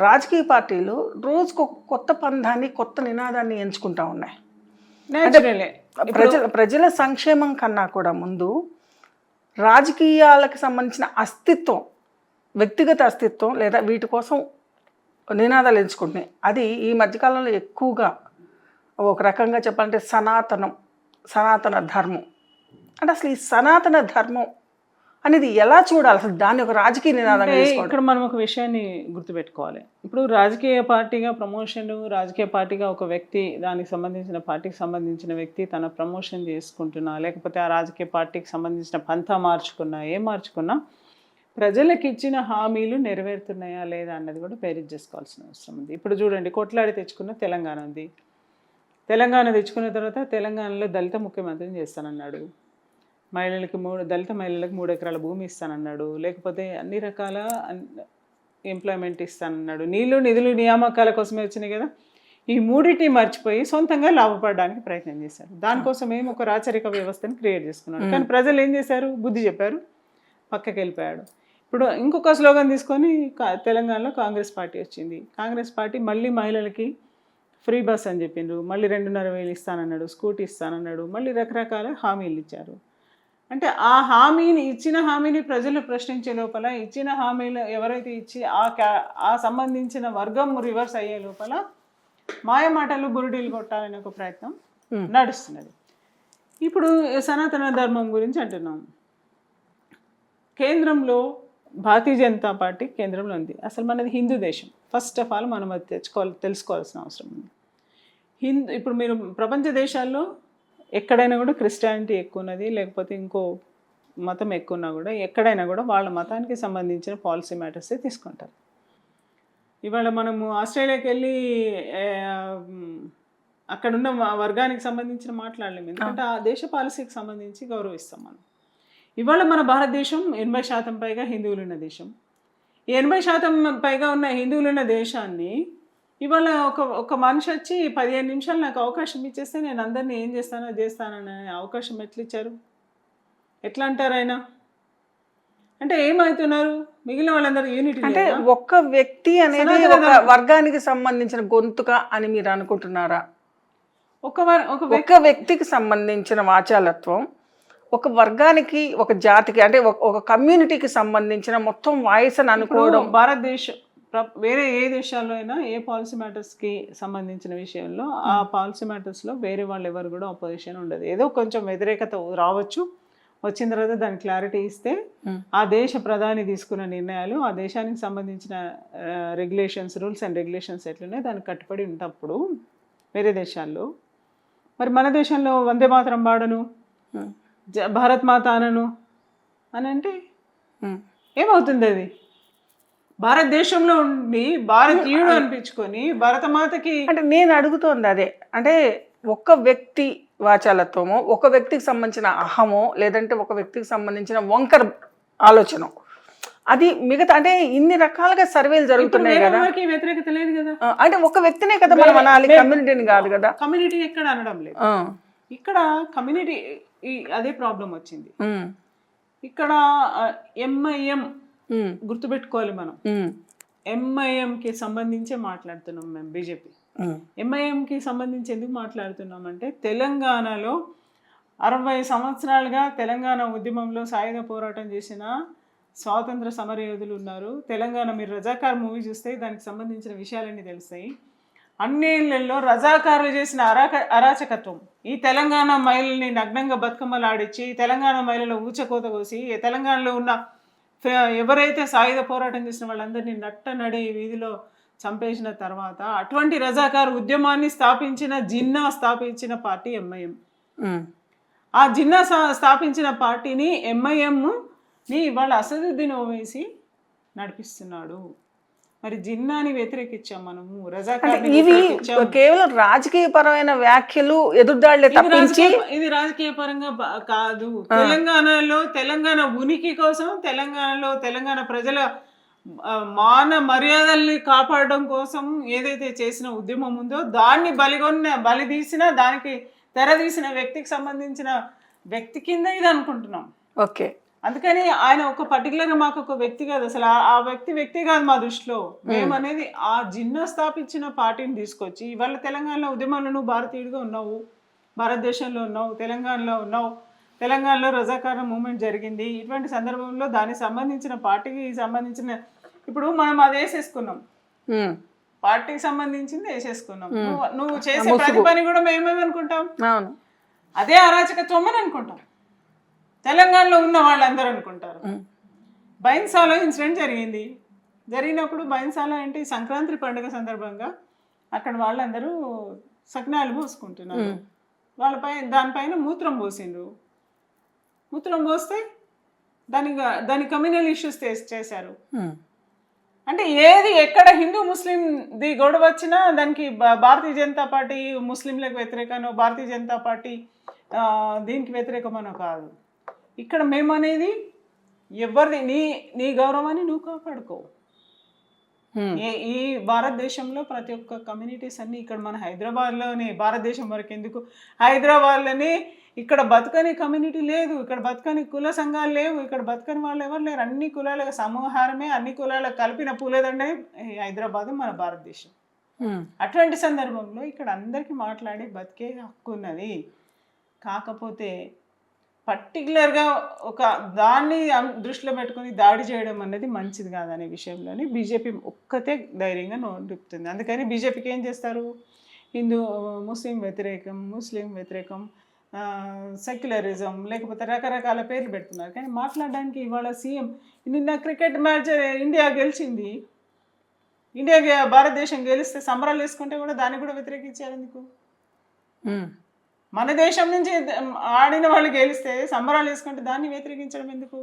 రాజకీయ పార్టీలు రోజుకు ఒక కొత్త పంధాన్ని, కొత్త నినాదాన్ని ఎంచుకుంటా ఉన్నాయి. నేచురలే ప్రజల సంక్షేమం కన్నా కూడా ముందు రాజకీయాలకు సంబంధించిన అస్తిత్వం, వ్యక్తిగత అస్తిత్వం లేదా వీటి కోసం నినాదాలు ఎంచుకుంటున్నాయి. అది ఈ మధ్యకాలంలో ఎక్కువగా ఒక రకంగా చెప్పాలంటే సనాతన ధర్మం. అంటే అసలు ఈ సనాతన ధర్మం అనేది ఎలా చూడాలి, అసలు దాన్ని ఒక రాజకీయ నినాదంగా తీసుకోవాలి? ఇక్కడ మనం ఒక విషయాన్ని గుర్తుపెట్టుకోవాలి. ఇప్పుడు రాజకీయ పార్టీగా ప్రమోషన్, రాజకీయ పార్టీగా ఒక వ్యక్తి, దానికి సంబంధించిన పార్టీకి సంబంధించిన వ్యక్తి తన ప్రమోషన్ చేసుకుంటున్నా, లేకపోతే ఆ రాజకీయ పార్టీకి సంబంధించిన పంతా మార్చుకున్నా, ఏం మార్చుకున్నా ప్రజలకు ఇచ్చిన హామీలు నెరవేరుతున్నాయా లేదా అన్నది కూడా బేరీజ్ చేసుకోవాల్సిన అవసరం ఉంది. ఇప్పుడు చూడండి, కొట్లాడి తెచ్చుకున్న తెలంగాణ ఉంది. తెలంగాణ తెచ్చుకున్న తర్వాత తెలంగాణలో దళిత ముఖ్యమంత్రిని చేస్తానన్నాడు. దళిత మహిళలకు 3 ఎకరాల భూమి ఇస్తానన్నాడు. లేకపోతే అన్ని రకాల ఎంప్లాయ్మెంట్ ఇస్తానన్నాడు. నిధులు నియామకాల కోసమే వచ్చినాయి కదా. ఈ మూడింటిని మర్చిపోయి సొంతంగా లాభపడడానికి ప్రయత్నం చేశారు. దానికోసం ఏమో ఒక రాచరిక వ్యవస్థను క్రియేట్ చేసుకున్నాడు. కానీ ప్రజలు ఏం చేశారు? బుద్ధి చెప్పారు, పక్కకి వెళ్ళిపోయాడు. ఇప్పుడు ఇంకొక స్లోగన్ తీసుకొని తెలంగాణలో కాంగ్రెస్ పార్టీ వచ్చింది. కాంగ్రెస్ పార్టీ మళ్ళీ మహిళలకి ఫ్రీ బస్ అని చెప్పిండ్రు, మళ్ళీ 2,500 ఇస్తానన్నాడు, స్కూటీ ఇస్తానన్నాడు, మళ్ళీ రకరకాల హామీలు ఇచ్చారు. అంటే ఇచ్చిన హామీని ప్రజలు ప్రశ్నించే లోపల, ఇచ్చిన హామీలు ఎవరైతే ఇచ్చి ఆ సంబంధించిన వర్గం రివర్స్ అయ్యే లోపల మాయమాటలు బురుడీలు కొట్టాలనే ఒక ప్రయత్నం నడుస్తున్నది. ఇప్పుడు సనాతన ధర్మం గురించి అంటున్నాం. కేంద్రంలో భారతీయ జనతా పార్టీ కేంద్రంలో ఉంది. అసలు మనది హిందూ దేశం. ఫస్ట్ ఆఫ్ ఆల్ మనం అది తెలుసుకోవాల్సిన అవసరం ఉంది. ఇప్పుడు మీరు ప్రపంచ దేశాల్లో ఎక్కడైనా కూడా క్రిస్టియానిటీ ఎక్కువ ఉన్నది, లేకపోతే ఇంకో మతం ఎక్కువ ఉన్నా కూడా ఎక్కడైనా కూడా వాళ్ళ మతానికి సంబంధించిన పాలసీ మ్యాటర్సే తీసుకుంటారు. ఇవాళ మనము ఆస్ట్రేలియాకి వెళ్ళి అక్కడున్న వర్గానికి సంబంధించిన మాట్లాడలేము, ఎందుకంటే ఆ దేశ పాలసీకి సంబంధించి గౌరవిస్తాం మనం. ఇవాళ మన భారతదేశం 80% పైగా హిందువులు ఉన్న దేశం. ఈ 80% పైగా ఉన్న హిందువులు ఉన్న దేశాన్ని ఇవాళ ఒక మనిషి వచ్చి 15 నిమిషాలు నాకు అవకాశం ఇచ్చేస్తే నేను అందరినీ ఏం చేస్తాననే అవకాశం ఎట్లా ఇచ్చారు? ఎట్లా అంటారు ఆయన? అంటే ఏమవుతున్నారు? మిగిలిన వాళ్ళందరూ యూనిటీ. అంటే ఒక్క వ్యక్తి అనేది ఒక వర్గానికి సంబంధించిన గొంతుక అని మీరు అనుకుంటున్నారా? ఒక వ్యక్తికి సంబంధించిన వాచాలత్వం ఒక వర్గానికి, ఒక జాతికి, అంటే ఒక కమ్యూనిటీకి సంబంధించిన మొత్తం వాయిస్ అని అనుకోవడం. భారతదేశం వేరే ఏ దేశాల్లో అయినా ఏ పాలసీ మ్యాటర్స్కి సంబంధించిన విషయంలో ఆ పాలసీ మ్యాటర్స్లో వేరే వాళ్ళు ఎవరు కూడా అపోజిషన్ ఉండదు. ఏదో కొంచెం వ్యతిరేకత రావచ్చు, వచ్చిన తర్వాత దాని క్లారిటీ ఇస్తే ఆ దేశ ప్రధాని తీసుకున్న నిర్ణయాలు, ఆ దేశానికి సంబంధించిన రూల్స్ అండ్ రెగ్యులేషన్స్ ఎట్లున్నాయి దానికి కట్టుబడి ఉన్నప్పుడు వేరే దేశాల్లో. మరి మన దేశంలో వందే మాతరం పాడను, భారత్ మాత అనను అని అంటే ఏమవుతుంది? అది భారతదేశంలో ఉండి భారతీయుడు అనిపించుకొని భారతమాతకి. అంటే నేను అడుగుతోంది అదే. అంటే ఒక వ్యక్తి వాచాలత్వమో, ఒక వ్యక్తికి సంబంధించిన అహమో, లేదంటే ఒక వ్యక్తికి సంబంధించిన వంకర ఆలోచన, అది మిగతా అంటే ఇన్ని రకాలుగా సర్వేలు జరుగుతున్నాయి కదా. వ్యతిరేకత లేదు కదా. అంటే ఒక వ్యక్తినే కదా మనం అనాలి, కమ్యూనిటీని కాదు కదా. కమ్యూనిటీ ఎక్కడ అనడం లేదు. ఇక్కడ కమ్యూనిటీ అదే ప్రాబ్లం వచ్చింది. ఇక్కడ ఎంఐఎం గుర్తుపెట్టుకోవాలి మనం. ఎంఐఎంకి సంబంధించే మాట్లాడుతున్నాం మేము. బీజేపీ ఎంఐఎంకి సంబంధించి ఎందుకు మాట్లాడుతున్నాం అంటే, తెలంగాణలో 60 సంవత్సరాలుగా తెలంగాణ ఉద్యమంలో సాయుధ పోరాటం చేసిన స్వాతంత్ర సమరయోధులు ఉన్నారు. తెలంగాణ, మీరు రజాకార్ మూవీ చూస్తే దానికి సంబంధించిన విషయాలన్నీ తెలుస్తాయి. అన్నేళ్లలో రజాకారులు చేసిన అరాచకత్వం, ఈ తెలంగాణ మహిళల్ని నగ్నంగా బతుకమ్మలు ఆడించి, తెలంగాణ మహిళల ఊచకోత కోసి, తెలంగాణలో ఉన్న ఎవరైతే సాయుధ పోరాటం చేసిన వాళ్ళందరినీ నడి వీధిలో చంపేసిన తర్వాత అటువంటి రజాకారు ఉద్యమాన్ని జిన్నా స్థాపించిన పార్టీ ఎంఐఎం. ఆ జిన్నా స్థాపించిన పార్టీని, ఎంఐఎంని ఇవాళ అసదుద్దీన్ ఓవైసీ నడిపిస్తున్నాడు. మరి జిన్నాని వ్యతిరేకించాం మనము, రజాకార్ని. ఇవి కేవలం రాజకీయ పరమైన వ్యాఖ్యలు, ఎదురుదాళ్లే తప్పించి ఇది రాజకీయ పరంగా కాదు. తెలంగాణ ఉనికి కోసం, తెలంగాణ ప్రజల మాన మర్యాదల్ని కాపాడడం కోసం ఏదైతే చేసిన ఉద్యమం ఉందో దాన్ని బలిదీసిన, దానికి తెరదీసిన వ్యక్తికి సంబంధించిన వ్యక్తి కింద ఇది అనుకుంటున్నాం. ఓకే. అందుకని ఆయన ఒక పర్టికులర్గా మాకు ఒక వ్యక్తి కాదు, అసలు ఆ వ్యక్తి కాదు మా దృష్టిలో. మేము అనేది ఆ జిన్నా స్థాపించిన పార్టీని తీసుకొచ్చి ఇవాళ తెలంగాణలో ఉద్యమంలో నువ్వు భారతీయుడిగా ఉన్నావు, భారతదేశంలో ఉన్నావు, తెలంగాణలో ఉన్నావు, తెలంగాణలో రజాకార మూమెంట్ జరిగింది. ఇటువంటి సందర్భంలో దానికి సంబంధించిన పార్టీకి సంబంధించిన ఇప్పుడు మనం అది వేసేసుకున్నాం, పార్టీకి సంబంధించింది వేసేసుకున్నాం. నువ్వు చేసే ప్రతి పని కూడా మేమేమనుకుంటాం, అదే అరాచకత్వం అని అనుకుంటాం, తెలంగాణలో ఉన్న వాళ్ళందరూ అనుకుంటారు. బైన్సాలో ఇన్సిడెంట్ జరిగినప్పుడు బైన్సాలో ఏంటి, సంక్రాంతి పండుగ సందర్భంగా అక్కడ వాళ్ళందరూ సకినాలు పోసుకుంటున్నారు. దానిపైన మూత్రం పోసిండ్రు. మూత్రం పోస్తే దాని కమ్యూనల్ ఇష్యూస్ చేశారు. అంటే ఏది ఎక్కడ హిందూ ముస్లిం ది గొడవ వచ్చినా దానికి భారతీయ జనతా పార్టీ ముస్లింలకు వ్యతిరేకనో, భారతీయ జనతా పార్టీ దీనికి వ్యతిరేకమనో కాదు. ఇక్కడ మేమనేది ఎవరిది నీ గౌరవాన్ని నువ్వు కాపాడుకో. ఈ భారతదేశంలో ప్రతి ఒక్క కమ్యూనిటీస్ అన్ని ఇక్కడ మన హైదరాబాద్లోనే, భారతదేశం వరకు ఎందుకు హైదరాబాద్లోనే ఇక్కడ బతుకని కమ్యూనిటీ లేదు, ఇక్కడ బతుకని కుల సంఘాలు లేవు, ఇక్కడ బతుకని వాళ్ళు ఎవరు లేరు. అన్ని కులాల సమూహారమే, అన్ని కులాల కలిపిన పూలేదండే హైదరాబాద్ మన భారతదేశం. అటువంటి సందర్భంలో ఇక్కడ అందరికీ మాట్లాడి బతికే హక్కు ఉన్నది. కాకపోతే పర్టికులర్గా ఒక దాన్ని దృష్టిలో పెట్టుకుని దాడి చేయడం అనేది మంచిది కాదనే విషయంలోని బీజేపీ ఒక్కతే ధైర్యంగా నోటిపుతుంది. అందుకని బీజేపీకి ఏం చేస్తారు, ముస్లిం వ్యతిరేకం, సెక్యులరిజం, లేకపోతే రకరకాల పేర్లు పెడుతున్నారు. కానీ మాట్లాడడానికి ఇవాళ సీఎం నిన్న క్రికెట్ మ్యాచ్ ఇండియా గెలిచింది, భారతదేశం గెలిస్తే సంబరాలు వేసుకుంటే కూడా దాన్ని కూడా వ్యతిరేకించారు ఎందుకు? మన దేశం నుంచి ఆడిన వాళ్ళు గెలిస్తే సంబరాలు వేసుకుంటే దాన్ని వ్యతిరేకించడం ఎందుకు?